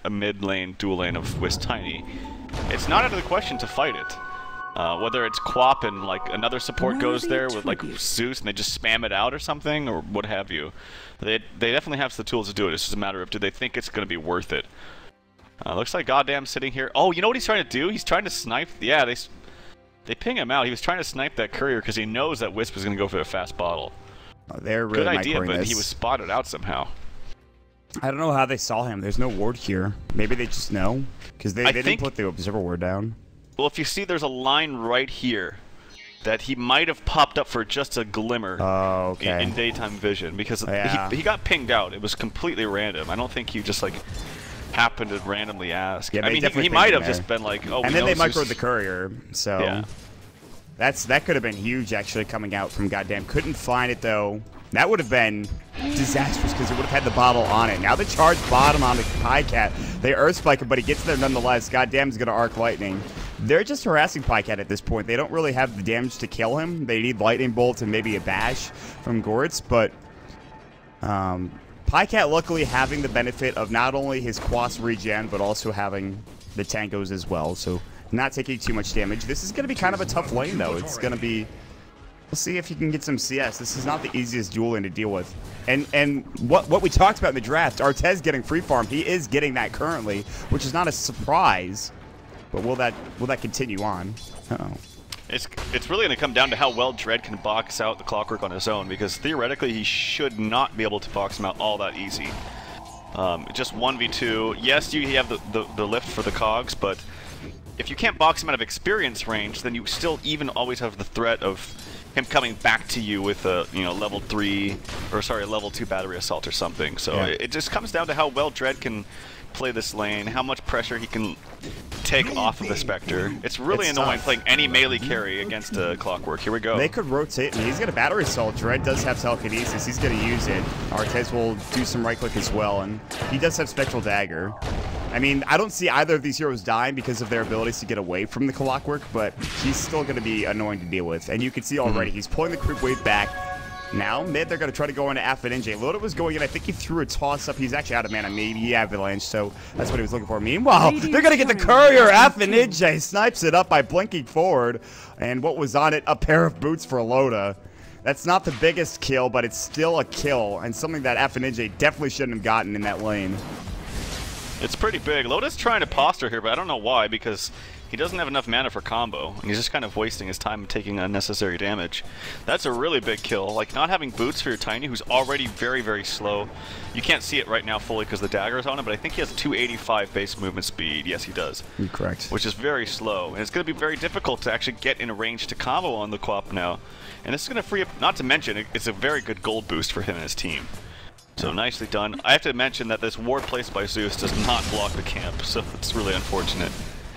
with a mid lane, dual lane of Wisp Tiny, it's not out of the question to fight it. Whether it's Quap and like another support goes there with like Zeus and they just spam it out or something, or what have you. They definitely have the tools to do it. It's just a matter of, do they think it's going to be worth it? Looks like Goddamn sitting here. Oh, you know what he's trying to do? He's trying to snipe. Yeah, they ping him out. He was trying to snipe that courier because he knows that Wisp is going to go for a fast bottle. Oh, they're really good idea, but this. He was spotted out somehow. I don't know how they saw him. There's no ward here. Maybe they just know because they didn't put the observer ward down. Well, if you see, there's a line right here that he might have popped up for just a glimmer in daytime vision, because he got pinged out. It was completely random. I don't think he just like happened to randomly ask. Yeah, I mean, he might have just been like, oh, and then they microed the courier, so yeah. That could have been huge actually coming out from Goddamn. Couldn't find it though. That would have been disastrous because it would have had the bottle on it. Now the charge bottom on the Pycat. They Earth Spike him, but he gets there nonetheless. Goddamn's going to Arc Lightning. They're just harassing Pycat at this point. They don't really have the damage to kill him. They need Lightning Bolt and maybe a Bash from Gortz, but Pycat luckily having the benefit of not only his Quas regen, but also having the Tankos as well, so not taking too much damage. This is going to be kind of a tough lane, though. It's going to be... We'll see if he can get some CS. This is not the easiest duel lane to deal with. And what we talked about in the draft, Artez getting free farm, he is getting that currently, which is not a surprise. But will that continue on? Uh-oh. It's really going to come down to how well Dread can box out the Clockwork on his own, because theoretically he should not be able to box him out all that easy. Just 1v2. Yes, you have the lift for the cogs, but if you can't box him out of experience range, then you still even always have the threat of him coming back to you with a level 2 battery assault or something. So yeah. It just comes down to how well Dread can play this lane, how much pressure he can take off of the Spectre. It's really annoying playing any melee carry against a Clockwork. Here we go. They could rotate, and he's got a battery assault. Dread does have telekinesis. He's going to use it. Artez will do some right click as well, and he does have Spectral Dagger. I mean, I don't see either of these heroes dying because of their abilities to get away from the Clockwork, but he's still going to be annoying to deal with. And you can see already, he's pulling the creep wave back. Now, mid, they're going to try to go into Affidinge. Loda was going in. I think he threw a toss-up. He's actually out of mana. Maybe he Avalanche, so that's what he was looking for. Meanwhile, they're going to get the courier. Affidinge snipes it up by blinking forward. And what was on it? A pair of boots for Loda. That's not the biggest kill, but it's still a kill, and something that Affidinge definitely shouldn't have gotten in that lane. It's pretty big. Loda's trying to posture here, but I don't know why, because he doesn't have enough mana for combo, and he's just kind of wasting his time taking unnecessary damage. That's a really big kill. Like, not having boots for your Tiny, who's already very, very slow. You can't see it right now fully because the dagger's on him, but I think he has 285 base movement speed. Yes, he does. You're correct. Which is very slow, and it's going to be very difficult to actually get in a range to combo on the Quap now. And this is going to free up, not to mention, it's a very good gold boost for him and his team. So nicely done. I have to mention that this ward placed by Zeus does not block the camp, so it's really unfortunate.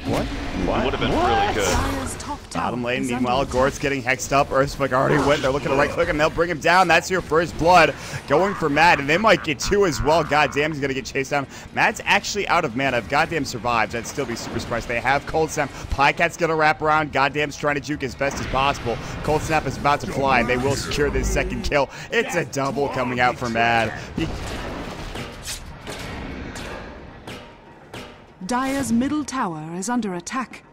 What? It would have been really good. Bottom lane, meanwhile, Gort's getting hexed up. Earthspike already went. They're looking to right-click him. They'll bring him down. That's your first blood. Going for Mad, and they might get two as well. Goddamn, he's going to get chased down. Mad's actually out of mana. If Goddamn survives, I'd still be super surprised. They have Cold Snap. Pycat's going to wrap around. Goddamn's trying to juke as best as possible. Cold Snap is about to fly, and they will secure this second kill. It's a double coming out for Mad. Dire's middle tower is under attack.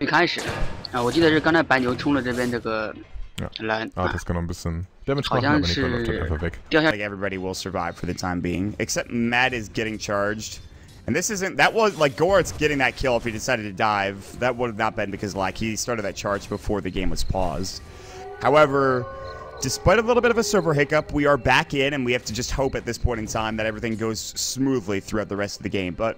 一开始我记得是刚才白牛冲了这边这个 蓝 das kann noch ein bisschen Damage 好 machen, 像 aber nicht, 是 läuft dann einfach weg. 掉下 Like everybody will survive for the time being, except Matt is getting charged. And this isn't, that was, like, Gorett's getting that kill if he decided to dive. That would have not been because, like, he started that charge before the game was paused. However, despite a little bit of a server hiccup, we are back in, and we have to just hope at this point in time that everything goes smoothly throughout the rest of the game. But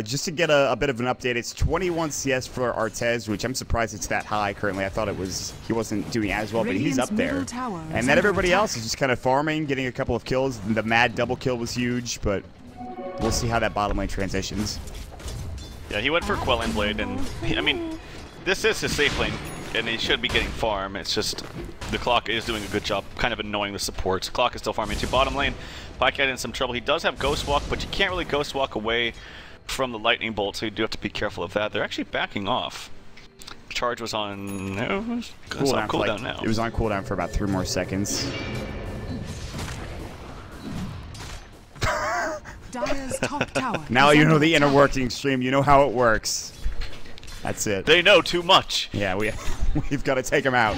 just to get a bit of an update, it's 21 CS for Artez, which I'm surprised it's that high currently. I thought he wasn't doing as well, but he's up there. And then everybody else is just kind of farming, getting a couple of kills. The Mad double kill was huge, but we'll see how that bottom lane transitions. Yeah, he went for Quelling Blade, and I mean, this is his safe lane, and he should be getting farm. It's just the Clock is doing a good job, kind of annoying the supports. Clock is still farming to bottom lane. Pycat in some trouble. He does have Ghost Walk, but you can't really Ghost Walk away from the Lightning Bolt, so you do have to be careful of that. They're actually backing off. Charge was on cooldown now. It was on cooldown for about 3 more seconds. Dire's top tower. Now you know the inner working stream. You know how it works. That's it. They know too much. Yeah, we've got to take him out.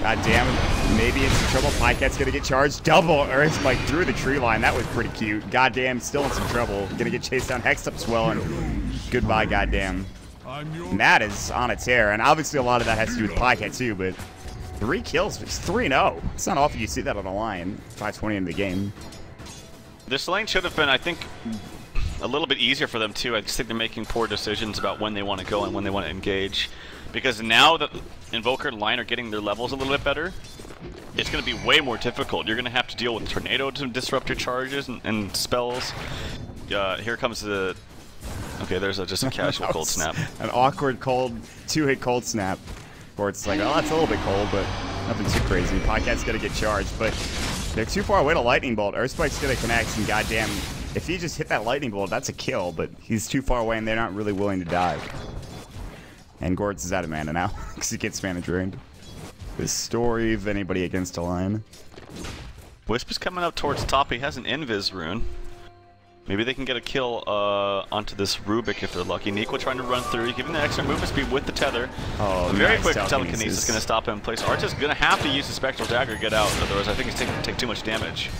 God damn it. Maybe in some trouble. Pycat's going to get charged. Double Earth like through the tree line. That was pretty cute. Goddamn, still in some trouble. Going to get chased down. Hexed up as well. And goodbye, goddamn. And that is on a tear. And obviously a lot of that has to do with Pycat too, but 3 kills. It's 3-0. It's not often you see that on a line. 5:20 into the game. This lane should have been, I think, a little bit easier for them too. I just think they're making poor decisions about when they want to go and when they want to engage. Because now that Invoker and Line are getting their levels a little bit better, it's going to be way more difficult. You're going to have to deal with Tornado to disrupt your charges and spells. Here comes the... Okay, there's just a casual cold snap. An awkward cold, 2-hit cold snap. Or it's like, oh, that's a little bit cold, but nothing too crazy. Podcast's going to get charged, but they're too far away to Lightning Bolt. Earthspike's going to connect, and goddamn, if he just hit that Lightning Bolt, that's a kill, but he's too far away, and they're not really willing to dive. And Gortz is out of mana now, because he gets mana drained. The story of anybody against a line. Wisp is coming up towards top. He has an Invis rune. Maybe they can get a kill onto this Rubik if they're lucky. Neeko trying to run through, giving the extra movement speed with the tether. Oh, very nice quick telekinesis. telekinesis is going to stop him in place. Arch is going to have to use the Spectral Dagger to get out, otherwise I think he's take too much damage.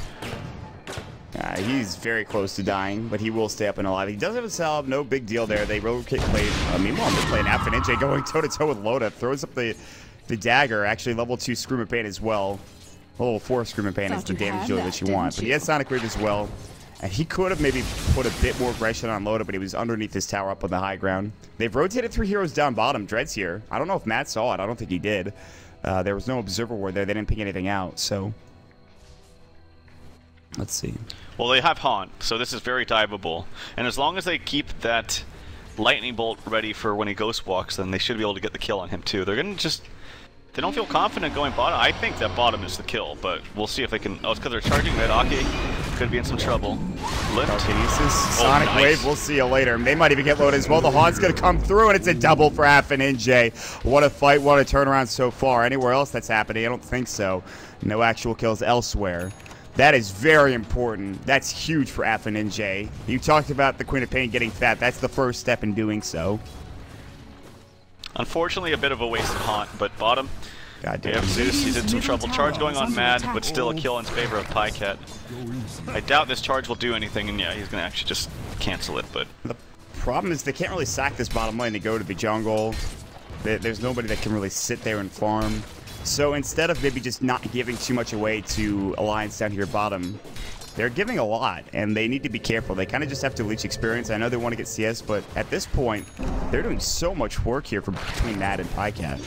He's very close to dying, but he will stay up and alive. He does have a salve, no big deal there. They rotate play. Meanwhile, they're playing Affinite going toe-to-toe with Loda. Throws up the dagger, actually level 2 Scream of Pain as well. Level 4 Scream of Pain is the damage dealer that you want. But he has Sonic Wave as well. And he could have maybe put a bit more aggression on Loda, but he was underneath his tower up on the high ground. They've rotated 3 heroes down bottom. Dread's here. I don't know if Matt saw it. I don't think he did. There was no observer ward there. They didn't ping anything out, so... Let's see. Well, they have Haunt, so this is very diveable. And as long as they keep that Lightning Bolt ready for when he Ghost Walks, then they should be able to get the kill on him too. They're going to just... They don't feel confident going bottom. I think that bottom is the kill, but we'll see if they can... Oh, it's because they're charging Red. Aki could be in some trouble. Lift. Telekinesis, Sonic Wave, we'll see you later. They might even get loaded as well. The Haunt's going to come through, and it's a double for Affinite. What a fight, what a turnaround so far. Anywhere else that's happening? I don't think so. No actual kills elsewhere. That is very important. That's huge for Affinite. You talked about the Queen of Pain getting fat. That's the first step in doing so. Unfortunately, a bit of a waste of Haunt, but bottom. Goddamn. Zeus, he's in some trouble. Charge going on Mad, but still a kill in favor of Pycat. I doubt this charge will do anything, and yeah, he's going to actually just cancel it, but... The problem is they can't really sack this bottom lane to go to the jungle. There's nobody that can really sit there and farm. So instead of maybe just not giving too much away to Alliance down here bottom, they're giving a lot, and they need to be careful. They kind of just have to leech experience. I know they want to get CS, but at this point, they're doing so much work here between Nat and Pycat.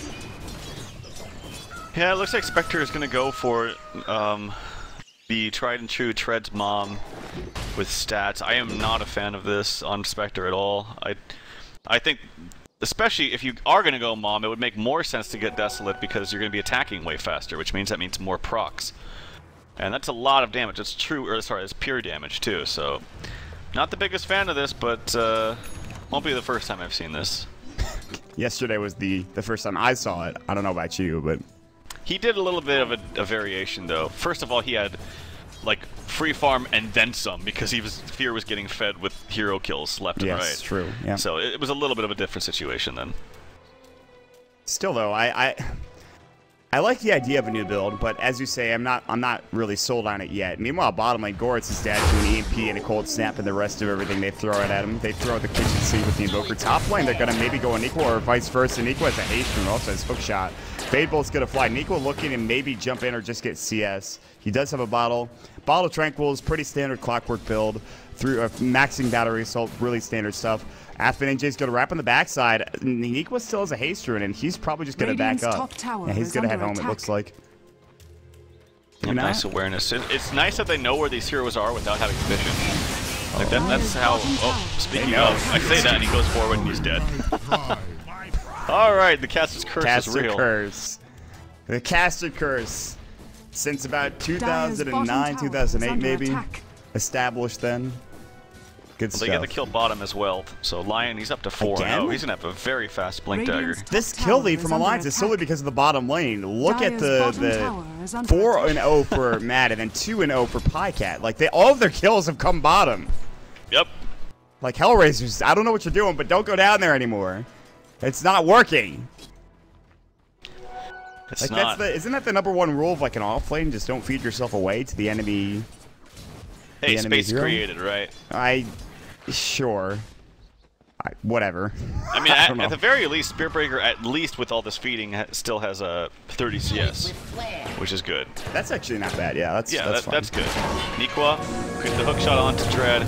Yeah, it looks like Spectre is going to go for the tried and true Tread's mom with stats. I am not a fan of this on Spectre at all. I think, especially if you are going to go mom, it would make more sense to get Desolate because you're going to be attacking way faster, which means that means more procs. And that's a lot of damage. It's true, or sorry, it's pure damage too, so not the biggest fan of this, but won't be the first time I've seen this. Yesterday was the first time I saw it. I don't know about you, but... He did a little bit of a variation, though. First of all, he had, like, free farm and then some, because Fear was getting fed with hero kills left and right. Yes, true. Yeah. So it was a little bit of a different situation then. Still though, I like the idea of a new build, but as you say, I'm not really sold on it yet. Meanwhile, bottom lane, Goritz is dead to an EMP and a cold snap and the rest of everything they throw it at him. They throw the kitchen sink with the Invoker. Top lane, they're going to maybe go unequal or vice versa. Neeko has a haste and also has hook shot. Fade Bolt's going to fly. Neeko looking to maybe jump in or just get CS. He does have a bottle. Bottle Tranquil is pretty standard clockwork build. Through maxing battery assault, really standard stuff. FNJ's going to wrap on the backside. Neeko still has a haste rune, and he's probably just going to back up. Yeah, he's going to head home, it looks like. Yeah, nice awareness. It's nice that they know where these heroes are without having vision. Like that's how. Oh, speaking of, I say that, and he goes forward, and he's dead. All right, the caster's curse is real. Curse. The caster curse. Since about 2009, 2008, maybe. Established then. Good stuff. They get the kill bottom as well. So Lion, he's up to 4-0. He's gonna have a very fast blink dagger. This kill lead from Alliance is solely because of the bottom lane. Look at the 4-0 for Matt and then 2-0 for Pycat. Like all of their kills have come bottom. Yep. Like HellRaisers, I don't know what you're doing, but don't go down there anymore. It's not working. It's not. Isn't that the #1 rule of like an off lane? Just don't feed yourself away to the enemy. Hey, space created, right? Sure. Whatever. I mean, at the very least, Spearbreaker, at least with all this feeding, still has a 30 CS, which is good. That's actually not bad. Yeah, that's fine. That's good. Neeko, get the hook shot onto Dread.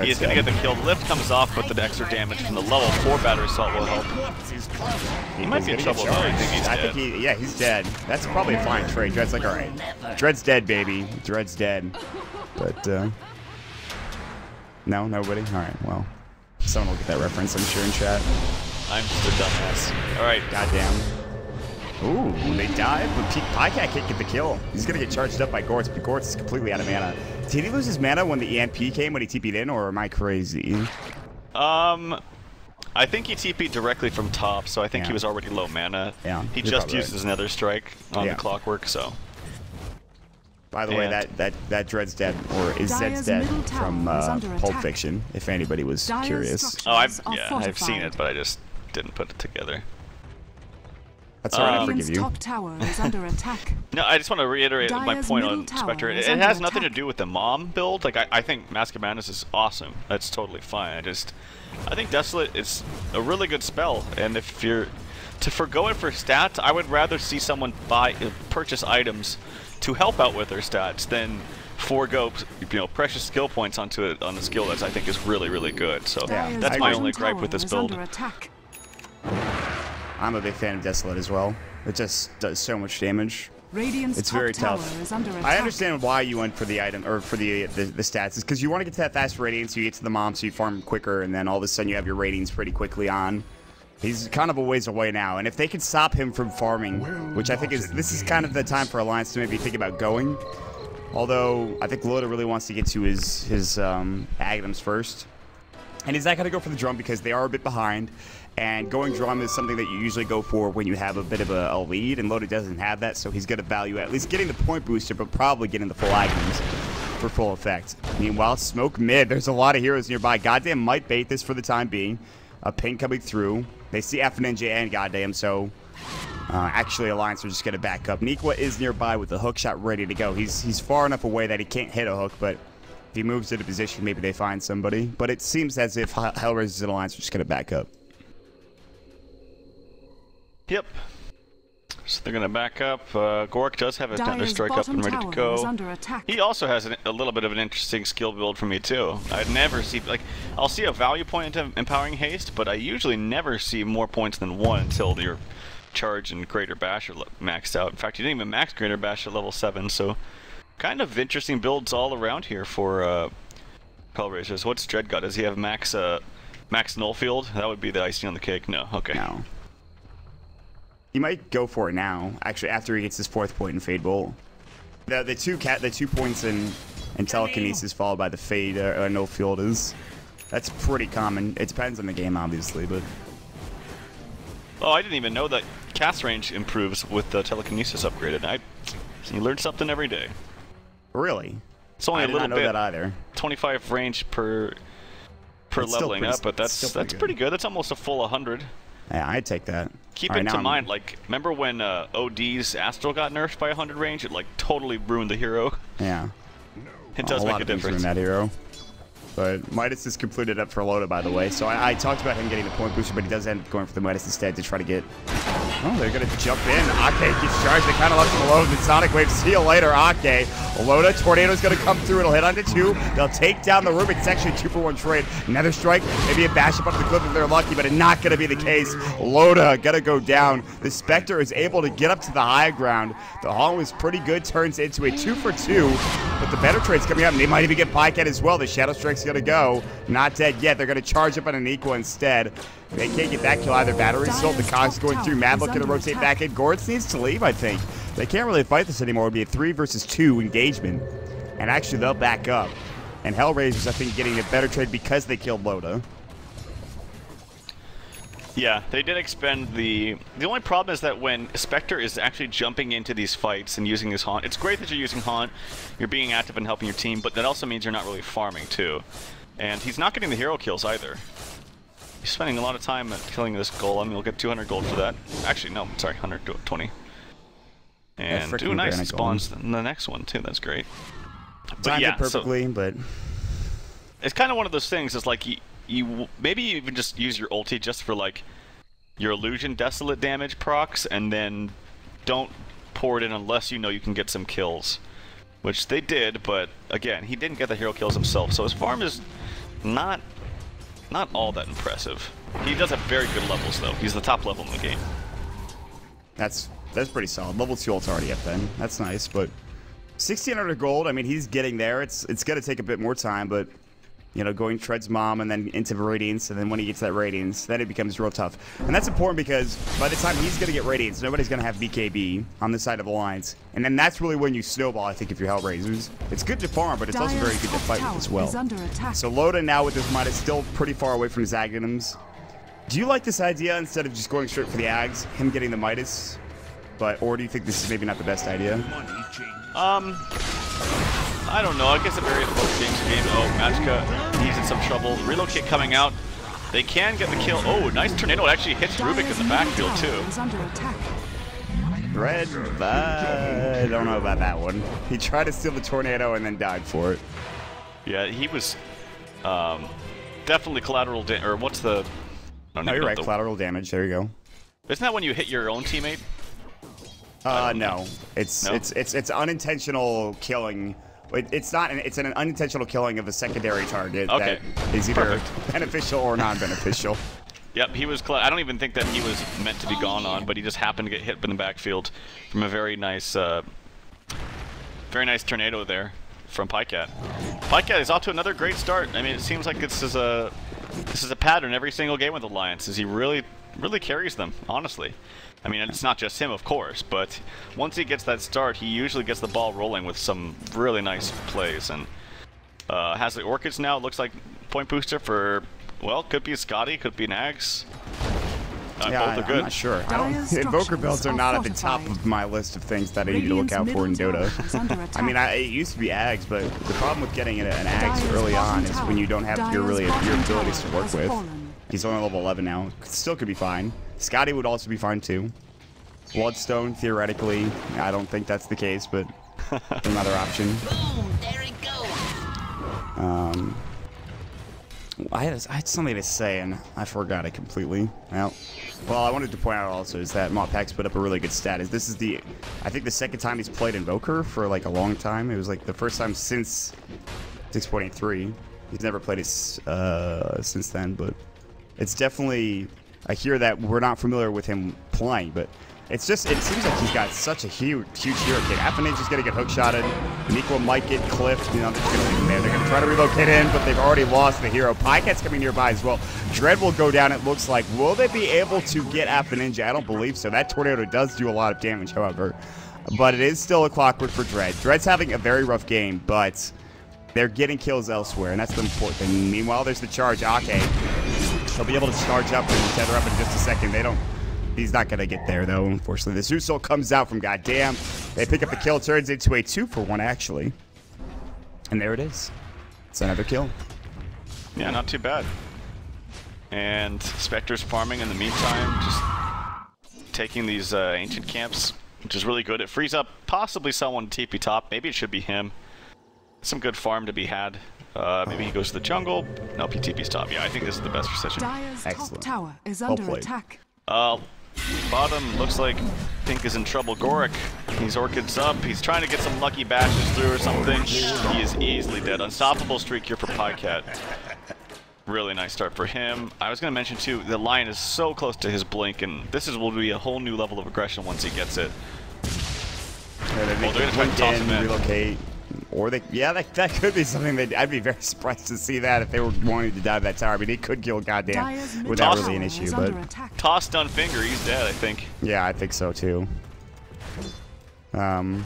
He is going to get the kill. Lift comes off, but the extra damage from the level 4 battery assault will help. He might be in trouble. I think he's dead. Yeah, he's dead. That's probably a fine trade. Dread's like, all right, Dread's dead, baby. Dread's dead. But no, nobody. All right, well. Someone will get that reference, I'm sure, in chat. I'm just a dumbass. Alright. Goddamn. Ooh, they dive, but Pycat can't get the kill. He's gonna get charged up by Goritz, but Goritz is completely out of mana. Did he lose his mana when the EMP came when he TP'd in, or am I crazy? I think he TP'd directly from top, so I think he was already low mana. Yeah. He just used his Nether Strike on the clockwork, so. By the way, that Dread's dead, or is Zed's dead from Pulp Fiction, if anybody was curious. Oh, I've seen it, but I just didn't put it together. That's alright, I forgive you. Top tower is under attack. No, I just want to reiterate my point on Spectre. It has nothing to do with the mom build. Like, I think Mask of Madness is awesome. That's totally fine. I think Desolate is a really good spell, and if you're to forgo it for stats, I would rather see someone purchase items to help out with their stats than forego, precious skill points onto it on the skill that I think is really, really good. So that's my only gripe with this build. I'm a big fan of Desolate as well. It just does so much damage. It's very tough. I understand why you went for the item or for the stats. It's because you want to get to that fast radiance, so you get to the mom, so you farm quicker, and then all of a sudden you have your ratings pretty quickly on. He's kind of a ways away now, and if they can stop him from farming, which I think this is kind of the time for Alliance to maybe think about going. Although I think Loda really wants to get to his Aghanims first, and he's not going to go for the drum because they are a bit behind. And going drum is something that you usually go for when you have a bit of a lead, and Loda doesn't have that, so he's going to value at least getting the point booster, but probably getting the full Aghanims for full effect. Meanwhile, smoke mid. There's a lot of heroes nearby. Goddamn might bait this for the time being. A ping coming through. They see FNJ and Goddamn, so actually Alliance are just going to back up. Neeko is nearby with the hook shot ready to go. He's far enough away that he can't hit a hook, but if he moves into position, maybe they find somebody. But it seems as if HellRaisers and Alliance are just going to back up. Yep. So they're going to back up. Gork does have a Nether Strike up and ready to go. He also has a little bit of an interesting skill build for me too. I'd never see, like, I'll see a value point into Empowering Haste, but I usually never see more points than 1 until your Charge and Greater Bash are maxed out. In fact, you didn't even max Greater Bash at level 7, so kind of interesting builds all around here for HellRaisers. What's Dread got? Does he have max Null Field? That would be the icing on the cake. No, okay. No. He might go for it now. Actually, after he gets his 4th point in Fade Bolt, the 2 points in Telekinesis followed by the Fade No Field that's pretty common. It depends on the game, obviously, but. Oh, I didn't even know that cast range improves with the Telekinesis upgraded. You learn something every day. Really? It's only a little bit. I did not know that either. 25 range per leveling up, but that's pretty good. That's almost a full 100. Yeah, I'd take that. Keep it to mind, like, remember when OD's Astral got nerfed by 100 range? It, like, totally ruined the hero. Yeah. It does make a difference. That hero. But Midas is completed up for Loda, by the way. So I talked about him getting the point booster, but he does end up going for the Midas instead to try to get... Oh, they're going to jump in. Ake gets charged. They kind of left him alone. The Sonic Wave. See you later, Ake. Loda, Tornado's going to come through. It'll hit onto 2. They'll take down the Rubik. It's actually a 2-for-1 trade. Another strike. Maybe a bash up onto the cliff if they're lucky, but it's not going to be the case. Loda going to go down. The Spectre is able to get up to the high ground. The Hollow was pretty good. Turns into a 2-for-2. But the better trade's coming up, and they might even get Pycat as well. The Shadow Strike's going to go. Not dead yet. They're going to charge up on an equal instead. They can't get that kill either. Battery sold. The Cogs going through. Mad looking to rotate back in. Gortz needs to leave, I think. They can't really fight this anymore. It would be a 3 versus 2 engagement. And actually, they'll back up. And HellRaisers, I think, getting a better trade because they killed Loda. Yeah, they did expend the... The only problem is that when Spectre is actually jumping into these fights and using his Haunt, it's great that you're using Haunt, you're being active and helping your team, but that also means you're not really farming, too. And he's not getting the hero kills, either. He's spending a lot of time at killing this golem. You'll get 200 gold for that. Actually, no, sorry, 120. And do nice, it spawns in the next one, too. That's great. But yeah, perfectly, but... It's kind of one of those things, it's like you maybe you even just use your ulti just for like your illusion desolate damage procs, and then don't pour it in unless you know you can get some kills, which they did. But again, he didn't get the hero kills himself, so his farm is not all that impressive. He does have very good levels though. He's the top level in the game. That's pretty solid. Level 2 ult's already up then. That's nice, but 1,600 gold. I mean, he's getting there. It's gonna take a bit more time, but you know, going Tread's mom and then into Radiance, and then when he gets that Radiance, then it becomes real tough. And that's important because by the time he's going to get Radiance, nobody's going to have BKB on this side of the lines. And then that's really when you snowball, I think, if you're HellRaisers. It's good to farm, but it's also very good to fight with as well. So Loda now with this Midas still pretty far away from his Aghanims. Do you like this idea instead of just going straight for the Ags, him getting the Midas? Or do you think this is maybe not the best idea? I don't know. I guess it varies both games to game. Oh, Magicka, he's in some trouble. Relocate coming out. They can get the kill. Oh, nice tornado. It actually hits Rubik in the backfield, too. Red, I don't know about that one. He tried to steal the tornado and then died for it. Yeah, he was definitely collateral damage. Or what's the... No, you're right. Collateral damage. There you go. Isn't that when you hit your own teammate? No. It's unintentional killing. It's not. It's an unintentional killing of a secondary target that is either beneficial or non-beneficial. Yep, he was. I don't even think that he was meant to be gone on, but he just happened to get hit in the backfield from a very nice tornado there from Pycat. Pycat is off to another great start. I mean, it seems like this is a pattern every single game with Alliance. He really carries them, honestly. I mean, it's not just him, of course, but once he gets that start, he usually gets the ball rolling with some really nice plays. And has the Orchids now. It looks like point booster for, well, could be a Scotty, could be an Axe. Yeah, both are good. I'm not sure. Invoker builds are not at the top of my list of things that I need to look out for in Dota. I mean, it used to be Ags, but the problem with getting an Ags early on is when you don't have your abilities to work with. He's only level 11 now. Still could be fine. Scotty would also be fine too. Bloodstone, theoretically. I don't think that's the case, but another option. Boom, there it goes. I had something to say, and I forgot it completely. Well, I wanted to point out also is that Moppack's put up a really good stat. This is I think the second time he's played Invoker for like a long time. It was like the first time since 6.83. He's never played it since then, but it's definitely... I hear that we're not familiar with him playing, but it seems like he's got such a huge hero kit. Affinage's gonna get hookshotted. Nico might get clipped. You know, they're gonna leave him there. They're gonna try to relocate in, but they've already lost the hero. Pycat's coming nearby as well. Dread will go down, it looks like. Will they be able to get Affinage? I don't believe so. That tornado does do a lot of damage, however. But it is still a clockwork for Dread. Dread's having a very rough game, but they're getting kills elsewhere, and that's the important thing. Meanwhile, there's the charge. Ake. He'll be able to charge up and tether up in just a second. He's not going to get there, though, unfortunately. The Zeusol comes out from goddamn. They pick up the kill, turns into a 2-for-1, actually. And there it is. It's another kill. Yeah, not too bad. And Spectre's farming in the meantime, just taking these ancient camps, which is really good. It frees up possibly someone to TP top. Maybe it should be him. Some good farm to be had. Maybe he goes to the jungle. No, PTP's top. Yeah, I think this is the best position. Dire's top Excellent. tower is under played. attack. Bottom looks like Pink is in trouble. Gorik, he's Orchids up. He's trying to get some lucky bashes through or something. He is easily dead. Unstoppable streak here for Pycat. Really nice start for him. I was going to mention too, the Lion is so close to his blink, and this will be a whole new level of aggression once he gets it. Yeah, they Well, they're gonna try to toss him in. relocate. Or they, yeah, that could be something that I'd be very surprised to see that if they were wanting to dive that tower. I mean, they could kill goddamn Dire's middle without tower really an is issue, under but attack. Toss stun finger, he's dead, I think. yeah, I think so too. Yeah,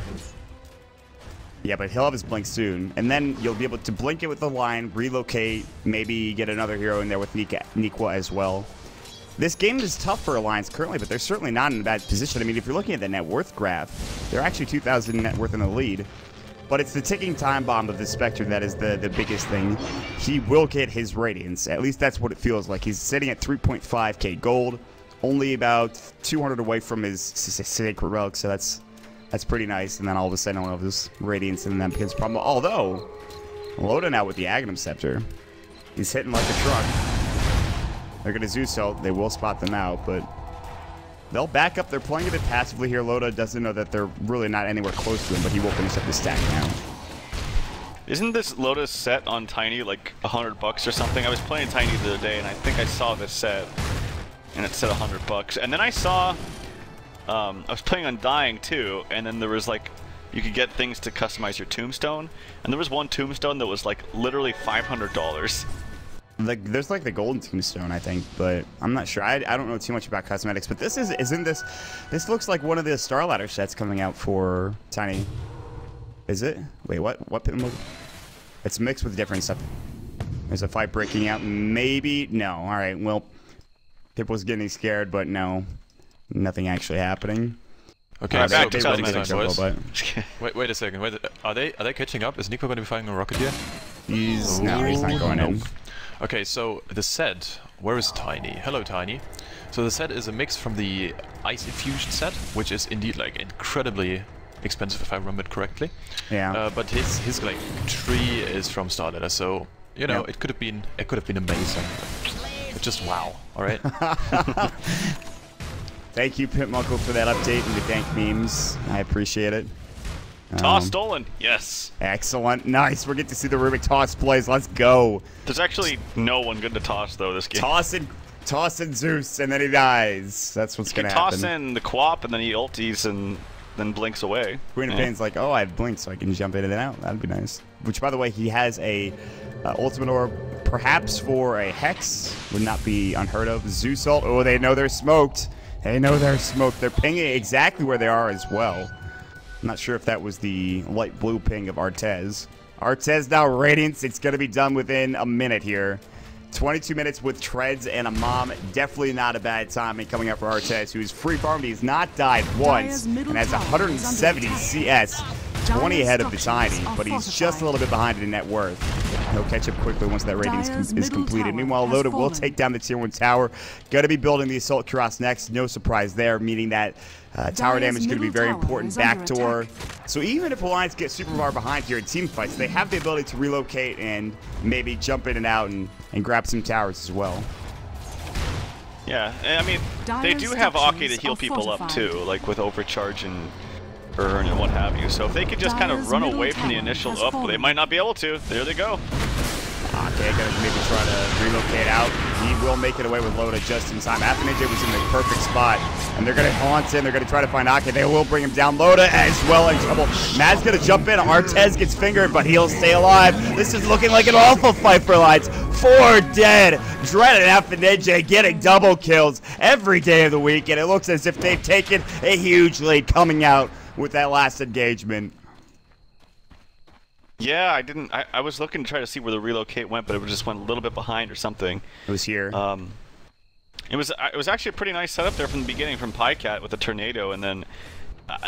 but he'll have his blink soon, and then you'll be able to blink it with the line, relocate, maybe get another hero in there with Nikwa as well. This game is tough for Alliance currently, but they're certainly not in a bad position. I mean, if you're looking at the net worth graph, they're actually 2,000 net worth in the lead. But it's the ticking time bomb of the Spectre that is the biggest thing. He will get his Radiance. At least that's what it feels like. He's sitting at 3.5k gold, only about 200 away from his Sacred Relic, so that's pretty nice. And then all of a sudden, all of his Radiance, and then becomes a problem. Although, Loda now with the Aghanim Scepter, he's hitting like a truck. They're going to Zeus ult. They will spot them out, but they'll back up. They're playing a bit passively here. Loda doesn't know that they're really not anywhere close to him, but he will finish up the stack now. Isn't this Lotus set on Tiny like $100 or something? I was playing Tiny the other day, and I think I saw this set, and it said $100. And then I saw, I was playing on Dying too, and then there was like, you could get things to customize your tombstone, and there was one tombstone that was like literally $500. There's like the golden tombstone, I think, but I'm not sure. I don't know too much about cosmetics, but this isn't this looks like one of the Star Ladder sets coming out for Tiny. Is it? Wait, what pin mode? It's mixed with different stuff. There's a fight breaking out. Maybe no. All right. Well, people's getting scared, but no, nothing actually happening. Okay, back to so cosmetics, boys. but Wait a second. Wait, are they catching up? Is Nico going to be fighting a Rocketeer? he's not going in. Okay, so the set, where is Tiny? Hello, Tiny. So the set is a mix from the Ice Infusion set, which is indeed like incredibly expensive if I remember it correctly. Yeah. But his like tree is from Starladder, so you know Yep. it could have been amazing. But just wow. All right. Thank you, Pimp Muckle, for that update and the dank memes. I appreciate it. Toss stolen, yes. Excellent. Nice. We're getting to see the Rubik toss plays. Let's go. There's actually no one good to toss though this game. Toss in Zeus, and then he dies. That's what's You going can to happen. toss in the Quap, and then he ulties and then blinks away. Queen of Pain's like, oh, I have Blink, so I can jump in and out. That'd be nice. Which, by the way, he has a Ultimate Orb, perhaps for a Hex. Would not be unheard of. Zeus ult. Oh, they know they're smoked. They know they're smoked. They're pinging exactly where they are as well. I'm not sure if that was the light blue ping of Artez. Artez now Radiance. It's going to be done within a minute here. 22 minutes with Treads and a Mom. Definitely not a bad timing coming up for Artez, who's free farmed. He's not died once and has 170 CS. 20 ahead of the Tiny, but he's just a little bit behind in net worth. He'll catch up quickly once that Radiance is completed. Meanwhile, Loda will take down the Tier 1 tower. Going to be building the Assault Cross next. No surprise there, meaning that tower damage is going to be very important. Backdoor. So even if Alliance gets super far behind here in team fights, they have the ability to relocate and maybe jump in and out and grab some towers as well. Yeah, and I mean, they do have Ake to heal people up too, like with Overcharge and Burn and what have you. So if they could just kind of run away from the initial up, they might not be able to. There they go. Okay, gonna maybe try to relocate out. He will make it away with Loda just in time. Athanage was in the perfect spot, and they're gonna haunt him. They're gonna try to find Ake. They will bring him down. Loda as well in trouble. Mad's gonna jump in. Artez gets fingered, but he'll stay alive. This is looking like an awful fight for Alliance. 4 dead. Dread and Athanage getting double kills every day of the week, and it looks as if they've taken a huge lead coming out with that last engagement. Yeah, I was looking to try to see where the relocate went, but it just went a little bit behind or something. It was here. It was actually a pretty nice setup there from the beginning from Pycat with the tornado, and then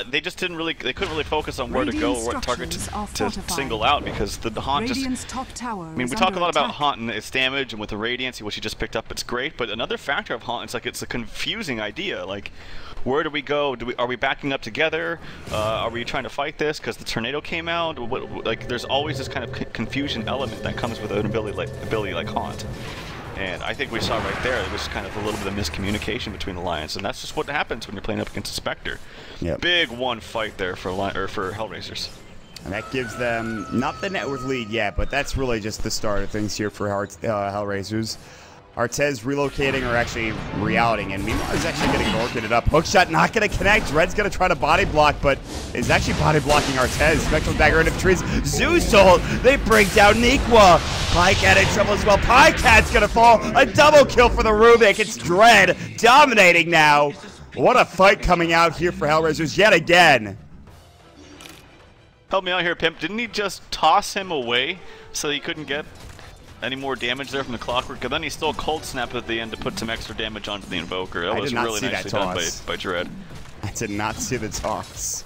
they just didn't really, they couldn't really focus on where to go or what target to single out because the Haunt just, top tower I mean, we talk a lot about Haunt and its damage and with the Radiance, which you just picked up, it's great, but another factor of Haunt, it's a confusing idea, like, where do we go? Are we backing up together? Are we trying to fight this because the tornado came out? Like, there's always this kind of confusion element that comes with an ability like Haunt. And I think we saw right there, it was kind of a little bit of miscommunication between the Lions, and that's just what happens when you're playing up against a Spectre. Yep. Big one fight there for HellRaisers. And that gives them, not the net worth lead yet, but that's really just the start of things here for HellRaisers. Artez relocating or actually re-outing, and meanwhile he's actually getting orchided up. Hookshot not going to connect. Red's going to try to body block, but is actually body blocking Artez. Spectral Dagger into trees. Zeusol, they break down Nikwa. Pycat in trouble as well. Pycat's going to fall. A double kill for the Rubik. It's Dread dominating now. What a fight coming out here for HellRaisers yet again. Help me out here, Pimp. Didn't he just toss him away so he couldn't get any more damage there from the Clockwork? And then he stole Cold Snap at the end to put some extra damage onto the Invoker. That was really nicely done by Dread. I did not see the toss.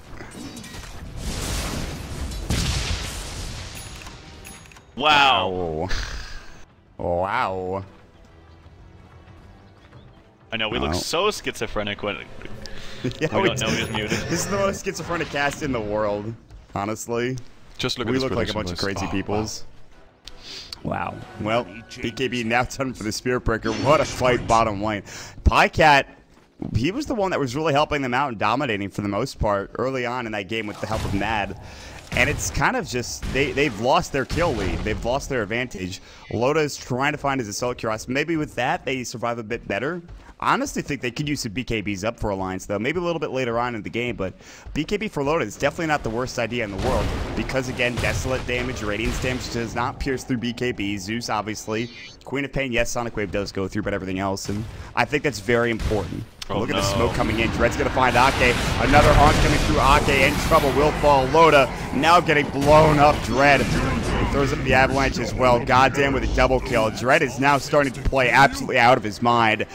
Wow. Wow. I know, we look so schizophrenic when yeah, we don't know he's muted. This is the most schizophrenic cast in the world, honestly. Just look at we this look like a bunch of crazy peoples. Wow. Well, BKB now done for the Spirit Breaker. What a fight bottom lane. Pycat, he was the one that was really helping them out and dominating for the most part early on in that game with the help of Mad. And it's kind of just, they've lost their kill lead. They've lost their advantage. Loda is trying to find his Assault Cuirass. Maybe with that, they survive a bit better. I honestly think they could use some BKBs up for Alliance, though. Maybe a little bit later on in the game, but BKB for Loda is definitely not the worst idea in the world. Because, again, Desolate damage, Radiance damage does not pierce through BKB. Zeus, obviously. Queen of Pain, yes, Sonic Wave does go through, but everything else. And I think that's very important. Look at the smoke coming in. Dread's going to find Ake. Another Haunt coming through. Ake in trouble. Will fall. Loda now getting blown up. Dread throws up the Avalanche as well. Goddamn with a double kill. Dread is now starting to play absolutely out of his mind.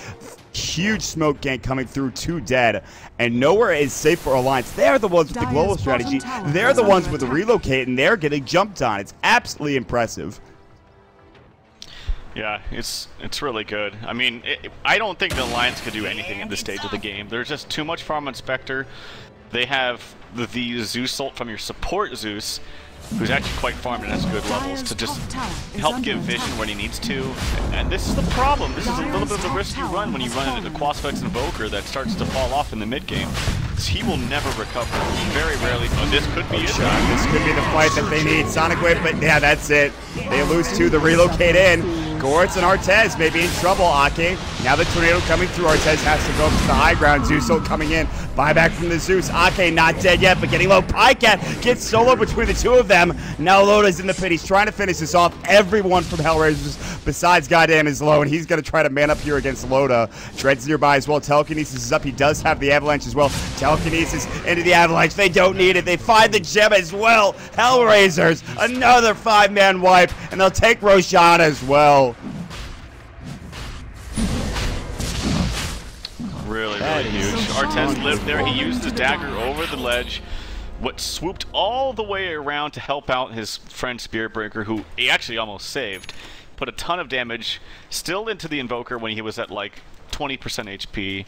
Huge smoke gank coming through, 2 dead, and nowhere is safe for Alliance. They're the ones with the global strategy. They're the ones with the relocate, and they're getting jumped on. It's absolutely impressive. Yeah, it's really good. I mean, I don't think the Alliance could do anything at this stage of the game. There's just too much farm on Spectre. They have the Zeus ult from your support Zeus, who's actually quite farmed and has good levels, to just help give vision when he needs to. And this is the problem. This is a little bit of the risk you run when you run into the Quasfex Invoker that starts to fall off in the mid game. He will never recover. Very rarely. Oh, this could be it. This could be the fight that they need. Sonic Wave, but yeah, that's it. They lose 2. The relocate in. Goritz and Artez may be in trouble. Ake. Now the tornado coming through. Artez has to go to the high ground. Zeus coming in. Buyback from the Zeus. Ake not dead yet, but getting low. Pycat gets solo between the 2 of them. Now Loda's in the pit. He's trying to finish this off. Everyone from HellRaisers besides goddamn is low, and he's going to try to man up here against Loda. Dread's nearby as well. Telekinesis is up. He does have the Avalanche as well. Telekinesis into the Avalanche. They don't need it. They find the gem as well. HellRaisers, another 5-man wipe, and they'll take Roshan as well. Really, really huge. Artez lived there. He used his dagger over the ledge. What swooped all the way around to help out his friend Spiritbreaker, who he actually almost saved. Put a ton of damage still into the Invoker when he was at like 20% HP.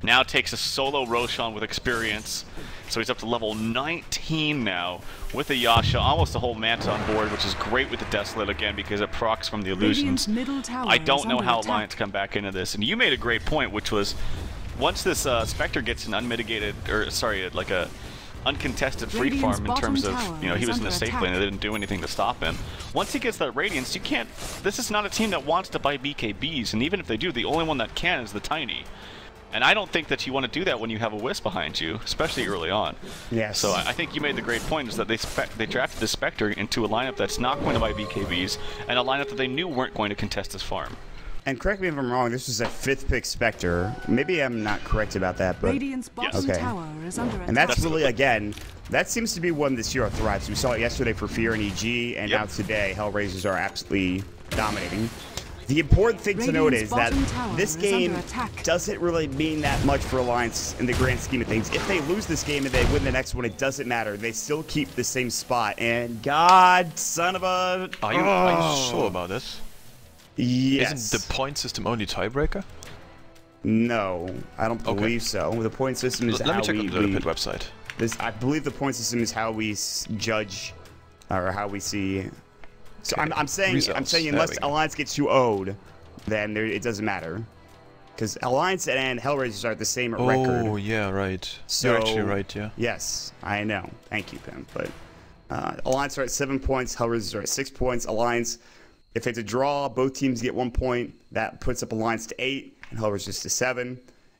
Now takes a solo Roshan with experience. So he's up to level 19 now with the Yasha, almost a whole Manta on board, which is great with the Desolate again because it procs from the illusions. I don't know how Alliance come back into this. And you made a great point, which was once this Spectre gets an unmitigated, or sorry, like a uncontested free farm in terms of, you know, he was in a safe lane and they didn't do anything to stop him. Once he gets that Radiance, you can't, this is not a team that wants to buy BKBs, and even if they do, the only one that can is the Tiny. And I don't think that you want to do that when you have a Wisp behind you, especially early on. Yes. So I think you made the great point, is that they drafted the Spectre into a lineup that's not going to buy BKBs, and a lineup that they knew weren't going to contest his farm. And correct me if I'm wrong, this was a 5th pick Spectre. Maybe I'm not correct about that, but Radiant's bottom tower is under attack. And that's really, again, that seems to be when this hero thrives. We saw it yesterday for Fear and EG, and now today, HellRaisers are absolutely dominating. The important thing to note Radiant's is that bottom tower this is game under attack. doesn't really mean that much for Alliance in the grand scheme of things. If they lose this game and they win the next one, it doesn't matter. They still keep the same spot. And God, son of a... Are you sure about this? Yes. Isn't the point system only tiebreaker? No, I don't believe so. The point system is Let how me check on the Pit website. I believe the point system is how we judge, or how we see. So Okay. I'm saying Results. unless There we go. Alliance gets you owed, then it doesn't matter, because Alliance and HellRaisers are at the same record. Oh, yeah, right. So, You're actually right, yeah. Yes, I know. Thank you, Ben. But Alliance are at 7 points. HellRaisers are at 6 points. Alliance, if it's a draw, both teams get 1 point. That puts up Alliance to 8 and HellRaisers to 7.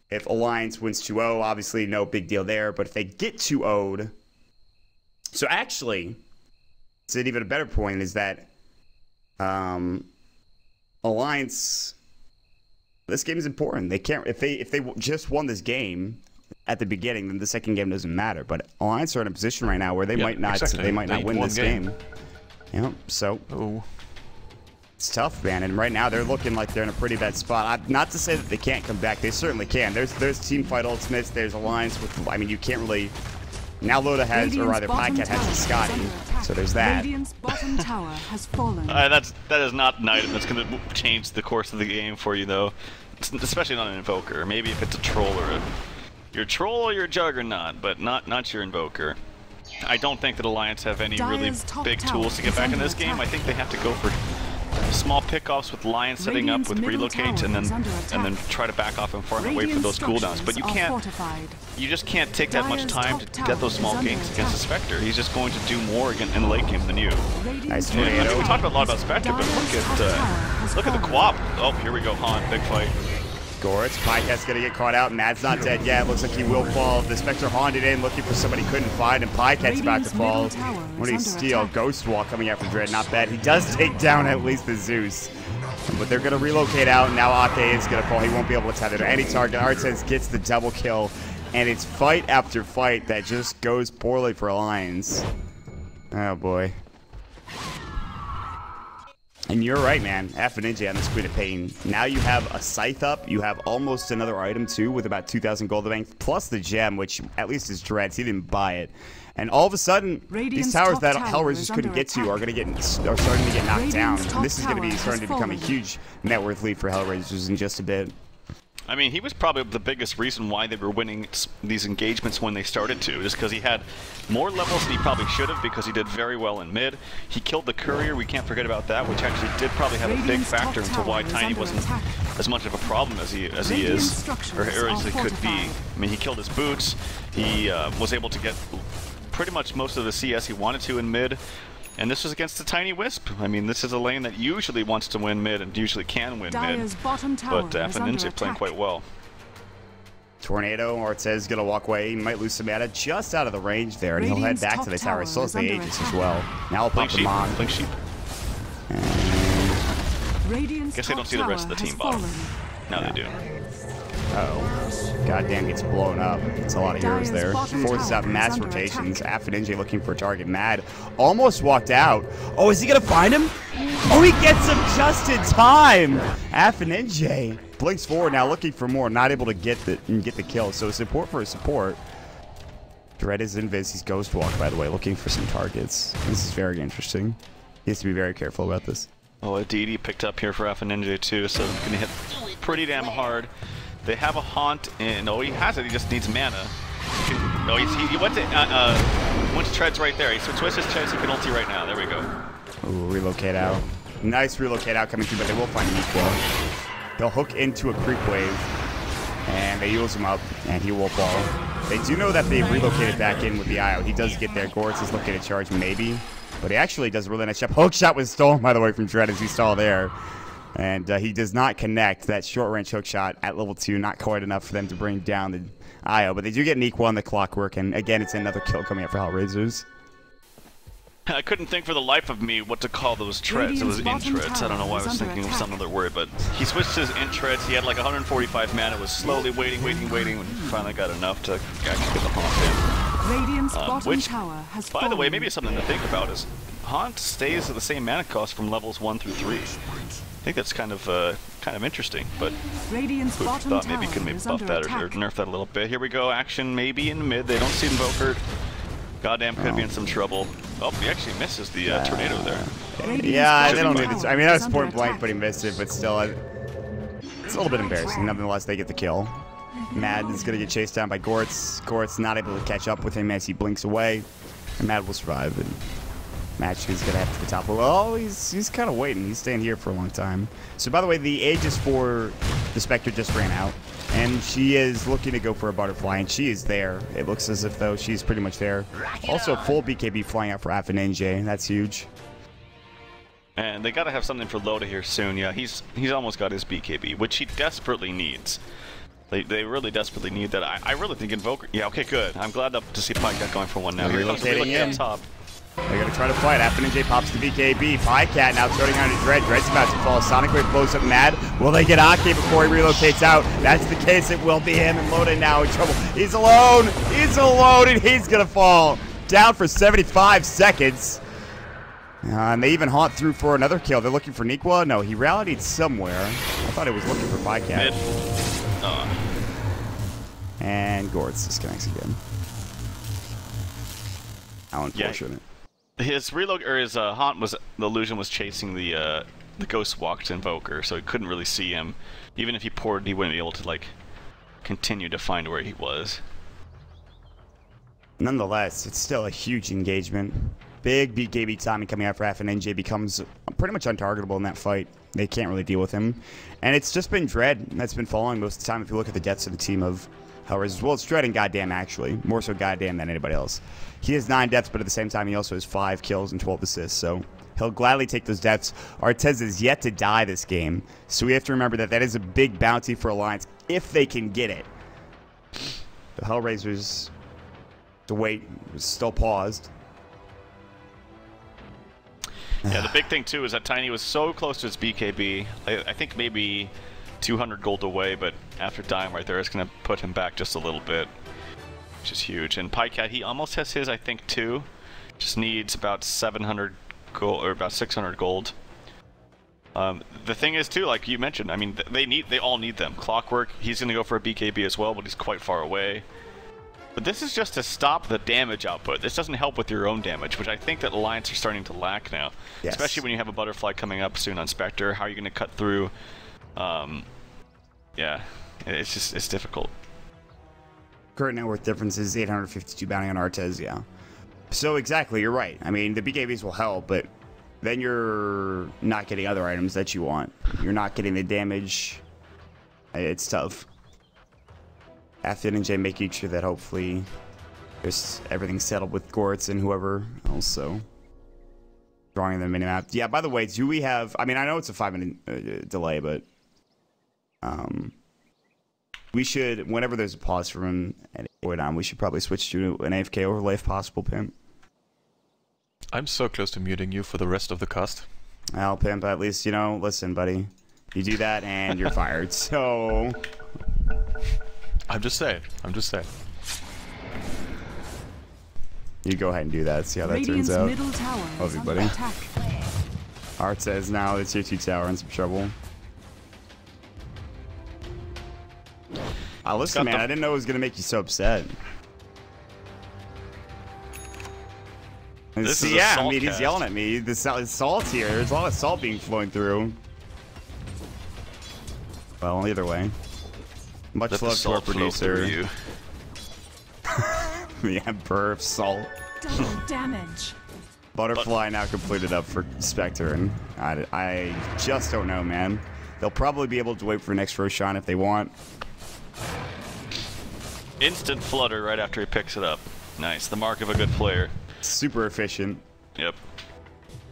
If Alliance wins 2-0, obviously no big deal there. But if they get 2-0'd, so actually, it's an even better point is that Alliance, this game is important. They can't if they just won this game at the beginning, then the second game doesn't matter. But Alliance are in a position right now where they might not win this game. Yeah, so it's tough, man. And right now they're looking like they're in a pretty bad spot. Not to say that they can't come back. They certainly can. There's team fight ultimates. There's Alliance with. I mean, you can't really. Now Loda has, or rather, Pycat has the Scotty. So there's that. Radiant's bottom tower has fallen. That is not an item that's going to change the course of the game for you, though. Especially not an Invoker. Maybe if it's a Troll or your Troll or your Juggernaut, but not your Invoker. I don't think that Alliance have any really big tools to get back in this game. I think they have to go for small pickoffs with Lion setting up with relocate and then try to back off and farm and wait for those cooldowns. But you just can't take that much time to get those small games against the Spectre. He's just going to do more in the late game than you. Nice And, I mean, tornado. we talked a lot about Spectre, but look at the Quap. Oh, here we go, Han, big fight. Goritz, Pycat's gonna get caught out. Mad's not dead yet. Looks like he will fall. The Spectre haunted in, looking for somebody he couldn't find, and Pycat's about to fall. What do you steal? Ghost Wall coming after Dread. Not bad. He does take down at least the Zeus. But they're gonna relocate out. Now Ake is gonna fall. He won't be able to tether to any target. Artez gets the double kill. And it's fight after fight that just goes poorly for Alliance. Oh boy. And you're right, man. Ninja on this Queen of Pain. Now you have a Scythe up. You have almost another item, too, with about 2,000 gold in the bank, plus the gem, which at least is Dread's. He didn't buy it. And all of a sudden, these towers that HellRaisers couldn't get to are starting to get knocked down. And this is going to be starting to become a huge net worth lead for HellRaisers in just a bit. I mean, he was probably the biggest reason why they were winning these engagements when they started to, just because he had more levels than he probably should have, because he did very well in mid. He killed the Courier, we can't forget about that, which actually did probably have a big factor into why Tiny wasn't as much of a problem as he is, or as he could be. I mean, he killed his boots, he was able to get pretty much most of the CS he wanted to in mid. And this was against the Tiny Wisp. I mean, this is a lane that usually wants to win mid and usually can win mid. But Ninja playing quite well. Tornado, Artez is going to walk away. He might lose some mana just out of the range there, and he'll head back to the tower. Still has the Aegis as well. Now I'll pop them on. Blink Sheep. Guess they don't see the rest of the team bottom. Now they do. Uh-oh. Goddamn gets blown up. It's a lot of heroes there. Forces out mass rotations. Ninja looking for a target. Mad almost walked out. Oh, is he going to find him? Oh, he gets him just in time. Ninja blinks forward now, looking for more. Not able to get the kill. So support for a support. Dread is invis. He's Ghost Walk, by the way, looking for some targets. This is very interesting. He has to be very careful about this. Oh, a DD picked up here for Ninja too, so it's going to hit pretty damn hard. They have a haunt, and he has it. He just needs mana. No, he went to treads right there. He switched his treads. He can ulti right now. There we go. Ooh, relocate out. Nice relocate out coming through, but they will find an equal. They'll hook into a creep wave, and they use him up, and he will fall. They do know that they relocated back in with the IO. He does get there. Goritz is looking to charge, maybe, but he actually does a really nice job. Hook shot was stolen, by the way, from Dread as he saw there. And he does not connect. That short-range hook shot at level 2, not quite enough for them to bring down the IO. But they do get an equal on the Clockwork, and again, it's another kill coming up for HellRaisers. I couldn't think for the life of me what to call those treads. It was in treads. I don't know why I was thinking of some other word, but he switched his in treads. He had like 145 mana, was slowly waiting, when he finally got enough to actually get the haunt in. Which, by the way, maybe something to think about is Haunt stays at the same mana cost from levels 1 through 3. think that's kind of interesting, but Radiant's who bottom thought maybe you tower could maybe is buff under that or attack. nerf that a little bit. Here we go, action maybe in mid. They don't see Invoker. Goddamn, could be in some trouble. Oh, he actually misses the tornado there. Radiant's Yeah, they bottom don't need tower this. I mean, that was is under point blank, attack. but he missed it. But still, it's a little bit embarrassing. Nonetheless, they get the kill. Mad is going to get chased down by Gortz. Gortz not able to catch up with him as he blinks away. And Mad will survive. And Match is going to have to the top. Well, he's kind of waiting. He's staying here for a long time. So, by the way, the Aegis for the Spectre just ran out. And she is looking to go for a butterfly, and she is there. It looks as if, though, she's pretty much there. Also, full BKB flying out for Affinenge. That's huge. And they got to have something for Loda here soon. Yeah, he's almost got his BKB, which he desperately needs. They really desperately need that. I really think Invoker... Yeah, okay, good. I'm glad to see Pycat going for one now. They're Here comes the relocating reload in. up top. They're going to try to fight. Affinenge pops the BKB. Pycat now turning on to Dread. Dread's about to fall. Sonic Wave blows up Mad. Will they get Ake before he relocates out? That's the case. It will be him, and Loda now in trouble. He's alone. He's alone, and he's going to fall. Down for 75 seconds. And they even haunt through for another kill. They're looking for Nikwa. No, he rallied somewhere. I thought he was looking for Pycat. Mid. And Gortz disconnects again. How unfortunate. His reload or his haunt was the illusion was chasing the Ghost Walked Invoker, so he couldn't really see him. Even if he poured, he wouldn't be able to like continue to find where he was. Nonetheless, it's still a huge engagement. Big BKB timing coming out for Affinenge becomes pretty much untargetable in that fight. They can't really deal with him. And it's just been Dread that's been falling most of the time if you look at the deaths of the team of HellRaisers. Well, it's Dread and Goddamn, actually. More so Goddamn than anybody else. He has 9 deaths, but at the same time, he also has 5 kills and 12 assists. So he'll gladly take those deaths. Artez is yet to die this game. So we have to remember that that is a big bounty for Alliance if they can get it. The HellRaisers, the wait was still paused. Yeah, the big thing too is that Tiny was so close to his BKB. I think maybe 200 gold away, but after dying right there, it's going to put him back just a little bit, which is huge. And Pycat, he almost has his, I think, too. Just needs about 700 gold or about 600 gold. The thing is too, like you mentioned, I mean, they all need them. Clockwork, he's going to go for a BKB as well, but he's quite far away. But this is just to stop the damage output. This doesn't help with your own damage, which I think that Alliance are starting to lack now. Yes. Especially when you have a Butterfly coming up soon on Spectre. How are you going to cut through? Yeah, it's difficult. Current net worth difference is 852 bounty on Artez, yeah. So exactly, you're right. I mean, the BKBs will help, but then you're not getting other items that you want. You're not getting the damage. It's tough. Affinenge making sure that hopefully there's everything settled with Gortz and whoever else, so drawing the minimap. Yeah, by the way, do we have... I mean, I know it's a 5-minute delay, but we should, whenever there's a pause from an point on, we should probably switch to an AFK overlay if possible, Pimp. I'm so close to muting you for the rest of the cast. Well, Pimp, at least, you know, listen, buddy. You do that and you're fired, so... I'm just saying. You go ahead and do that, see how that Radiant's turns out. middle tower Love is you, under buddy. attack. Art says now the tier 2 tower in some trouble. Listen, man, I didn't know it was going to make you so upset. This is a yeah, I salt mean, he's cast. yelling at me. The salt here. There's a lot of salt being flowing through. Well, either way. Much Let the love to our salt flow through producer. you. The Emperor of Salt. Double damage. Butterfly now completed up for Spectre, and I just don't know, man. They'll probably be able to wait for next Roshan if they want. Instant flutter right after he picks it up. Nice, the mark of a good player. Super efficient. Yep.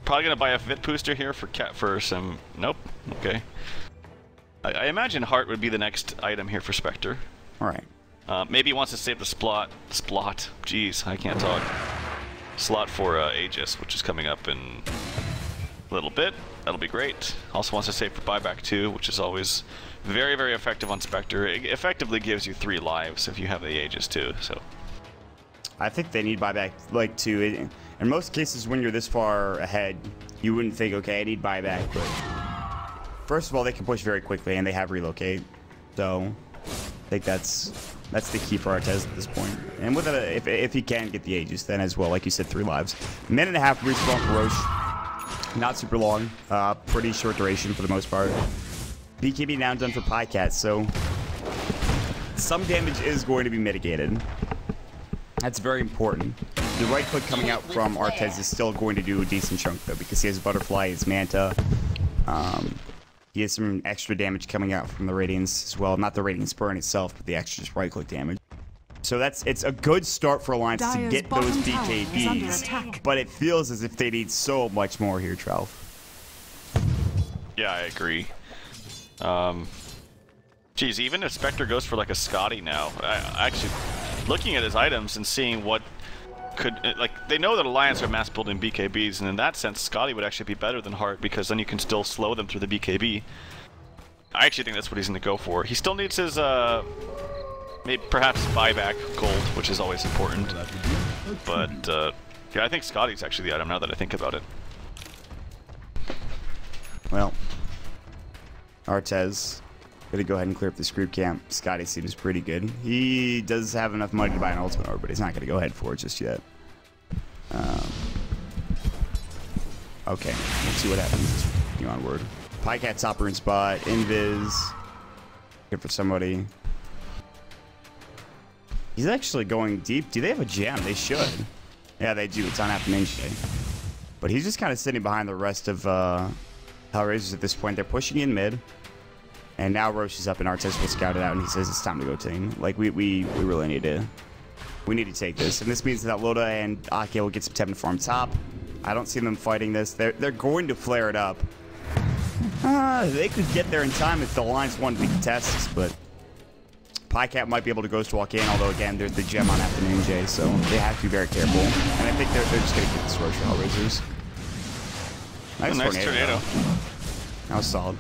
Probably gonna buy a Vit booster here for some. Nope. Okay. I imagine Heart would be the next item here for Spectre. All right. Maybe he wants to save the Splot. Jeez, I can't talk. Slot for Aegis, which is coming up in a little bit. That'll be great. Also wants to save for buyback too, which is always very, very effective on Spectre. It effectively gives you 3 lives if you have the Aegis too. So I think they need buyback, like, too. In most cases, when you're this far ahead, you wouldn't think, okay, I need buyback, but First of all, they can push very quickly, and they have relocate. So I think that's the key for Artez at this point. And with it, if he can get the Aegis, then as well, like you said, 3 lives. Minute and a half respawn for Roche. Not super long. Pretty short duration for the most part. BKB now done for Pycat, so some damage is going to be mitigated. That's very important. The right click coming out from Artez is still going to do a decent chunk, though, because he has Butterfly, his Manta. He has some extra damage coming out from the Radiance as well. Not the Radiance burn itself, but the extra just right-click damage. So it's a good start for Alliance to get those BKBs, but it feels as if they need so much more here, Trout. Yeah, I agree. Geez, even if Spectre goes for like a Scotty now, actually looking at his items and seeing what could, like, they know that Alliance are mass building BKBs, and in that sense, Scotty would actually be better than Heart, because then you can still slow them through the BKB. I actually think that's what he's going to go for. He still needs his, maybe perhaps buyback gold, which is always important. But, yeah, I think Scotty's actually the item now that I think about it. Well, Artez gonna go ahead and clear up this group camp. Scotty seems pretty good. He does have enough money to buy an ultimate orb, but he's not gonna go ahead for it just yet. Okay, we'll see what happens. You onward. Pycat top rune spot, Invis. Good for somebody. He's actually going deep. Do they have a gem? They should. Yeah, they do. It's on Ninja. But he's just kind of sitting behind the rest of HellRaisers at this point. They're pushing in mid. And now Roche is up and Artez will scout it out and he says it's time to go team. Like, we really need to take this. And this means that Loda and Ake will get some 10 farm top. I don't see them fighting this. They're going to flare it up. They could get there in time if the Alliance wanted to contest, but Pycat might be able to Ghost Walk in, although again, there's the gem on Ninja, so they have to be very careful. And I think they're just going to get this Roche for HellRaisers. Nice tornado. That was solid.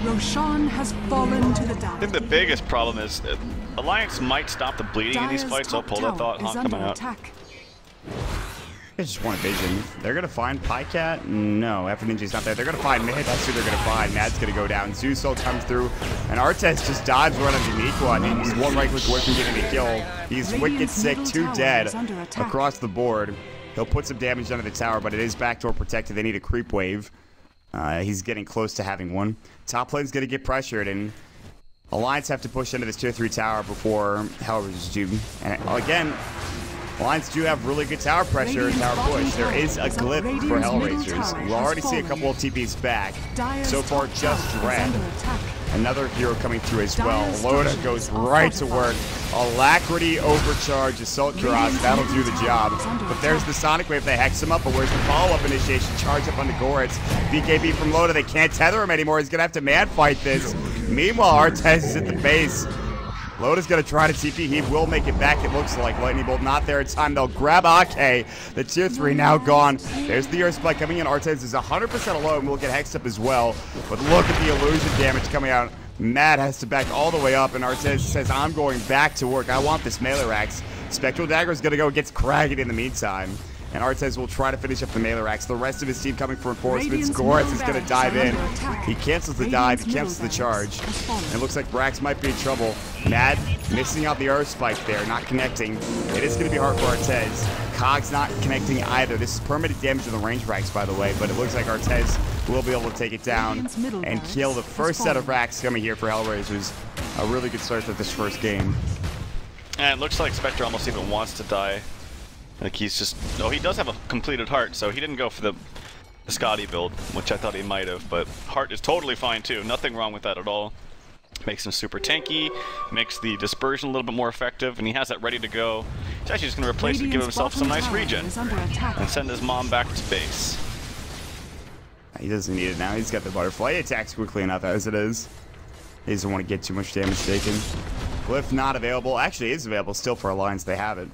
Roshan has fallen to the down. I think the biggest problem is that Alliance might stop the bleeding in these fights. I'll pull that thought coming out. They just want a vision. They're going to find Pycat? No, Ninja's not there. They're going to find Mid. That's who they're going to find. Mad's going to go down. Zeusol comes through. And Artez just dives right underneath one. He's one right click away from getting a kill. He's wicked sick, 2 dead across the board. He'll put some damage under the tower, but it is backdoor protected. They need a creep wave. He's getting close to having one. Top lane's going to get pressured, and Alliance have to push into this tier 3 tower before HellRaisers do. And again, Alliance do have really good tower pressure and tower push. There is a glitch for HellRaisers. We'll already see a couple of TPs back. So far, just Dread. Another hero coming through as well. Loda goes right to work. Alacrity overcharge, Assault Kuras, that'll do the job. But there's the Sonic Wave, they hex him up, but where's the follow-up initiation? Charge up onto Goretz. BKB from Loda, they can't tether him anymore. He's gonna have to man fight this. Meanwhile, Artez is at the base. Loda's gonna try to TP. He will make it back, it looks like. Lightning Bolt not there in time. They'll grab Ake. The tier 3 now gone. There's the Earth Spike coming in. Artez is 100% alone. Will get hexed up as well. But look at the illusion damage coming out. Matt has to back all the way up, and Artez says, I'm going back to work. I want this melee racks. Spectral Dagger is gonna go, gets Kragged in the meantime. And Artez will try to finish up the melee racks. The rest of his team coming for reinforcements. Goretz is going to dive in. He cancels the dive. He cancels the charge. And it looks like Brax might be in trouble. Mad missing out the Earth Spike there. Not connecting. It is going to be hard for Artez. Cog's not connecting either. This is permanent damage to the range racks, by the way. But it looks like Artez will be able to take it down and kill the first set of racks coming here for HellRaisers. A really good start to this first game. And it looks like Spectre almost even wants to die. Like he's just, oh, he does have a completed Heart, so he didn't go for the Scotty build, which I thought he might have, but Heart is totally fine too. Nothing wrong with that at all. Makes him super tanky, makes the dispersion a little bit more effective, and he has that ready to go. He's actually just going to replace it, give himself some nice regen, and send his mom back to base. He doesn't need it now. He's got the Butterfly. He attacks quickly enough as it is. He doesn't want to get too much damage taken. Glyph not available. Actually, is available still for Alliance. They have it.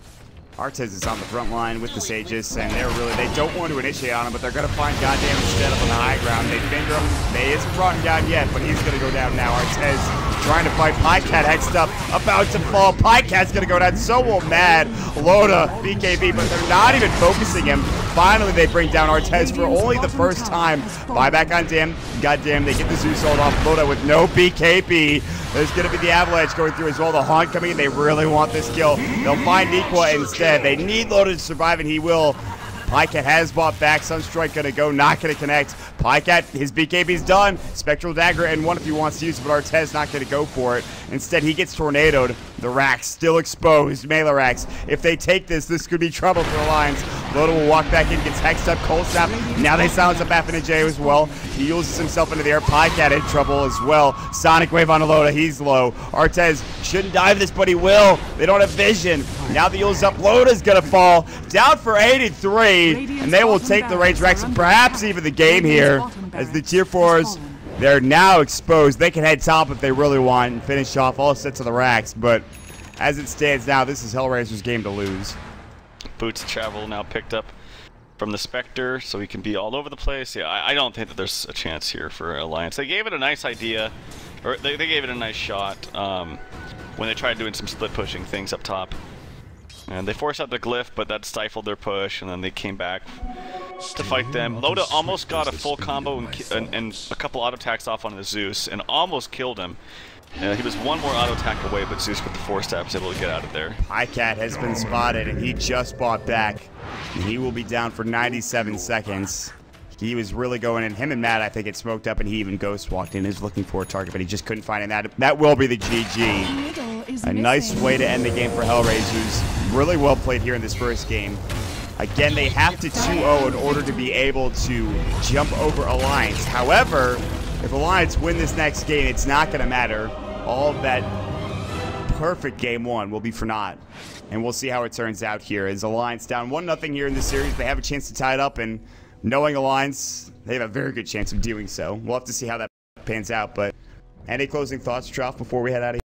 Artez is on the front line with the Sages, and they don't want to initiate on him, but they're going to find goddamn instead up on the high ground. They finger him. They isn't brought him down yet, but he's going to go down now. Artez trying to fight Pycat, hexed up, about to fall. Pycat's going to go down. So will Mad, Loda, BKB, but they're not even focusing him. finally they bring down Artez for only the first time. Buyback on Dim. Goddamn, they get the Zeus ult off Loda with no BKB. There's going to be the Avalanche going through as well. The Haunt coming in. They really want this kill. They'll find Nikwa instead. They need Loda to survive, and he will. Pycat has bought back. Sunstrike going to go, not going to connect. Pycat, his BKB's done. Spectral Dagger and one if he wants to use it, but Artez not going to go for it. Instead, he gets tornadoed. The Rax still exposed. Melee Rax. If they take this, this could be trouble for Alliance. Loda will walk back in, gets hexed up, cold snap. Now they silence up J as well. He uses himself into the air. Pycat in trouble as well. Sonic Wave on Loda. He's low. Artez shouldn't dive this, but he will. They don't have vision. Now the Yule's up. Loda's going to fall. Down for 83. And they will take the Rage Rax and perhaps even the game here. As the Tier 4s, they're now exposed. They can head top if they really want and finish off all sets of the Rax. But as it stands now, this is HellRaisers' game to lose. Boots travel now picked up from the Spectre, so he can be all over the place. Yeah, I don't think that there's a chance here for Alliance. They gave it a nice idea, or they gave it a nice shot when they tried doing some split pushing things up top. And they forced out the glyph, but that stifled their push, and then they came back to fight them. Loda almost got a full combo and a couple auto attacks off on the Zeus, and almost killed him. He was one more auto attack away, but Zeus with the 4-stab was able to get out of there. Pycat has been spotted, and he just bought back. And he will be down for 97 seconds. He was really going in. Him and Matt, I think, it smoked up, and he even ghost walked in. He was looking for a target, but he just couldn't find it. That will be the GG. A nice way to end the game for HellRaisers. Really well played here in this first game. Again, they have to 2-0 in order to be able to jump over Alliance. However, if Alliance win this next game, it's not going to matter. All of that perfect game one will be for naught. And we'll see how it turns out here. As Alliance down 1-0 here in this series, they have a chance to tie it up, and knowing Alliance, they have a very good chance of doing so. We'll have to see how that pans out, but any closing thoughts, Trough, before we head out of here?